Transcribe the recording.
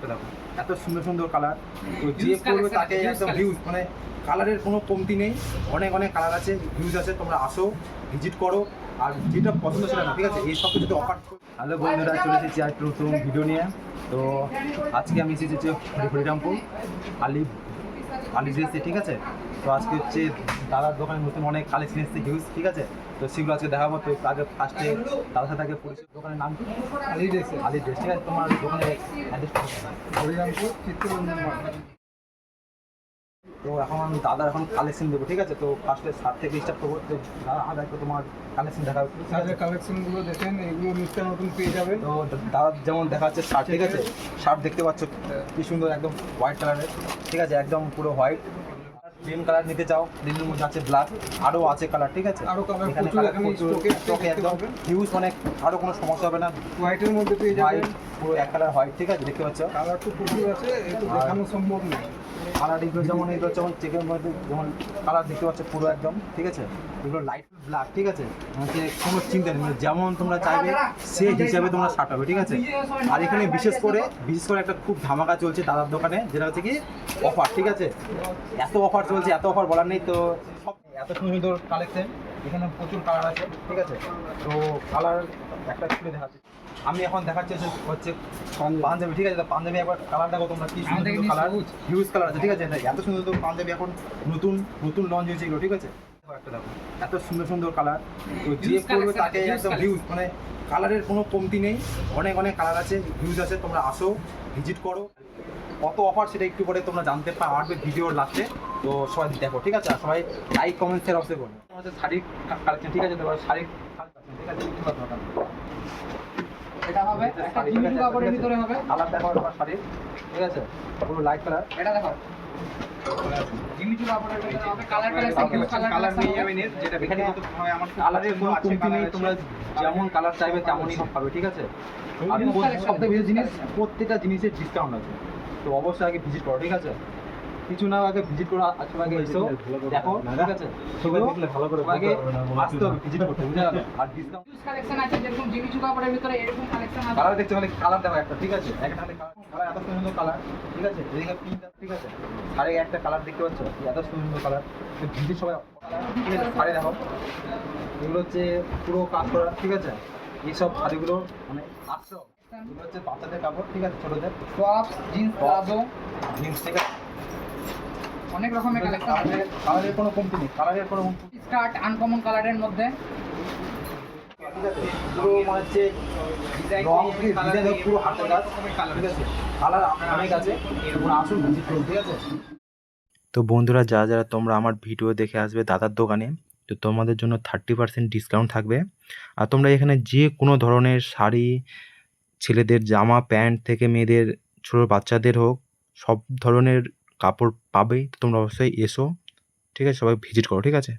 একটা দেখো, এত সুন্দর সুন্দর কালার। তো যে পড়বে তাকে একদম হিউজ, মানে কালারের কোনো কমতি নেই, অনেক অনেক কালার আছে, হিউজ আছে। তোমরা আসো, ভিজিট করো, আর যেটা পছন্দ ছিল না, ঠিক আছে, এই সব কিছু অফার। হ্যালো বন্ধুরা, চলে এসেছি আর নতুন ভিডিও নিয়ে। তো আজকে আমি এসেছি হচ্ছে হরিরামপুর আলি ড্রেসে, ঠিক আছে। তো আজকে হচ্ছে দাদার দোকানে নতুন অনেক কালেকশন এসেছে হিউজ, ঠিক আছে। তো সেগুলো আজকে দেখাবো। তো আগে ফার্স্টে দাদার সাথে আগে পরিচয়। দোকানের নাম কি? আলি ড্রেস, ঠিক আছে। তোমার দোকানের অ্যাড্রেস হরিরামপুর চিত্তরঞ্জন। তো এখন আমি দাদার এখন কালেকশন দেবো, ঠিক আছে। তো ফার্স্টে শার্ট থেকে স্টার্ট করবো। তো দাদা আগে একটু তোমার কালেকশন দেখাবো। শার্টের কালেকশনগুলো দেখেন, এগুলো নিত্য নতুন পেয়ে যাবেন। তো দাদা যেমন দেখা যাচ্ছে শার্ট, ঠিক আছে। শার্ট দেখতে পাচ্ছ কি সুন্দর, একদম হোয়াইট কালারের, ঠিক আছে, একদম পুরো হোয়াইট। ক্রিম কালার নিতে চাও, ক্রিমের মধ্যে আছে ব্ল্যাক, আরও আছে কালার, ঠিক আছে। আরও কালার এখানে স্টকে একদম হিউজ, মানে আরও কোনো সমস্যা হবে না। হোয়াইটের মধ্যে পেয়ে যাবেন, পুরো এক কালার হোয়াইট, ঠিক আছে, দেখতে পাচ্ছ। কালার তো প্রচুর আছে, একটু দেখানো সম্ভব নয়। কালার এগুলো যেমন এগুলো যেমন চেকের মধ্যে যেমন কালার দেখতে পাচ্ছ পুরো একদম, ঠিক আছে। এগুলো লাইট ব্ল্যাক, ঠিক আছে, মানে কোনো চিন্তা নেই, মানে যেমন তোমরা চাইবে সেই হিসাবে তোমরা শার্ট হবে, ঠিক আছে। আর এখানে বিশেষ করে একটা খুব ধামাকা চলছে দাদার দোকানে, যেটা হচ্ছে কি অফার, ঠিক আছে। এত অফার চলছে, এত অফার বলার নেই। তো সব এত সুন্দর কালেকশন, এখানে প্রচুর কালার আছে, ঠিক আছে। তো কালার একটা খুলে দেখাচ্ছি আমি। এখন দেখাচ্ছি হচ্ছে পাঞ্জাবি, ঠিক আছে। পাঞ্জাবি একবার কালার দেখো তোমরা, কি সুন্দর কালার, হিউজ কালার আছে, ঠিক আছে। এত সুন্দর সুন্দর পাঞ্জাবি এখন নতুন লঞ্চ হয়েছে এগুলো, ঠিক আছে। একটা দেখো, এত সুন্দর সুন্দর কালার। তো যে পড়বে তাকে একদম হিউজ, মানে কালারের কোনো কমতি নেই, অনেক অনেক কালার আছে, হিউজ আছে। তোমরা আসো, ভিজিট করো। কত অফার সেটা একটু পরে তোমরা জানতে পারবে ভিডিওর লাস্টে। তো সবাই দেখো, ঠিক আছে। আর সবাই লাইক কমেন্ট শেয়ার অবশ্যই করবে। আমাদের শাড়ির কালেকশন, ঠিক আছে। তোমার শাড়ির কালেকশন, ঠিক আছে। এটা হবে একটা জিমিচু কাপড়ের ভিতরে হবে। কালার দেখো তোমার শাড়ির, ঠিক আছে, পুরো লাইট কালার। এটা দেখো জিমিচু কাপড়ের ভিতরে হবে, কালার কালার নিয়ে যাবেন। এর যেটা এখানে বিখ্যাত হয় আমার কালারের কোনো কমতি নেই, তোমরা যেমন কালার চাইবে তেমনই পাবে, ঠিক আছে। আর সবথেকে বেশি জিনিস, প্রত্যেকটা জিনিসের ডিসকাউন্ট আছে। তো অবশ্যই আগে ভিজিট করো, ঠিক আছে। কিছু না আগে ভিজিট করো, আসলে আগে এসো দেখো, ঠিক আছে। সবাই দেখলে ভালো করে আগে আসতে হবে, ভিজিট করতে, বুঝে গেল। আর ডিসকাউন্ট কালেকশন আছে, যেরকম জিমিচু কাপড়ের ভিতরে এরকম কালেকশন আছে। কালার দেখতে হলে কালার দেখো একটা, ঠিক আছে। একটা কালার এত সুন্দর কালার, ঠিক আছে। এদিকে পিঙ্ক, ঠিক আছে। শাড়ি একটা কালার দেখতে পাচ্ছ, এত সুন্দর কালার। তো ভিজিট সবাই, ঠিক আছে। শাড়ি দেখো, এগুলো হচ্ছে পুরো কাজ করা, ঠিক আছে। এইসব শাড়িগুলো মানে আসছো, এগুলো হচ্ছে বাচ্চাদের কাপড়, ঠিক আছে, ছোটদের টপস, জিন্স, প্লাজো, জিন্স, ঠিক আছে। অনেক রকমের কালেকশন আছে। কালারের কোনো কমতি নেই, কালারের কোনো কমতি নেই, স্কার্ট আনকমন কালারের মধ্যে, ঠিক আছে। পুরো মানে হচ্ছে ডিজাইন পুরো হাতের কাজ, ঠিক আছে। কালার অনেক আছে, তোমরা আসুন, ভিজিট করুন, ঠিক আছে। তো বন্ধুরা, যারা যারা তোমরা আমার ভিডিও দেখে আসবে দাদার দোকানে, তো তোমাদের জন্য 30% ডিসকাউন্ট থাকবে। আর তোমরা এখানে যে কোনো ধরনের শাড়ি, ছেলেদের জামা প্যান্ট থেকে মেয়েদের ছোটো বাচ্চাদের হোক, সব ধরনের কাপড় পাবেই। তো তোমরা অবশ্যই এসো, ঠিক আছে। সবাই ভিজিট করো, ঠিক আছে।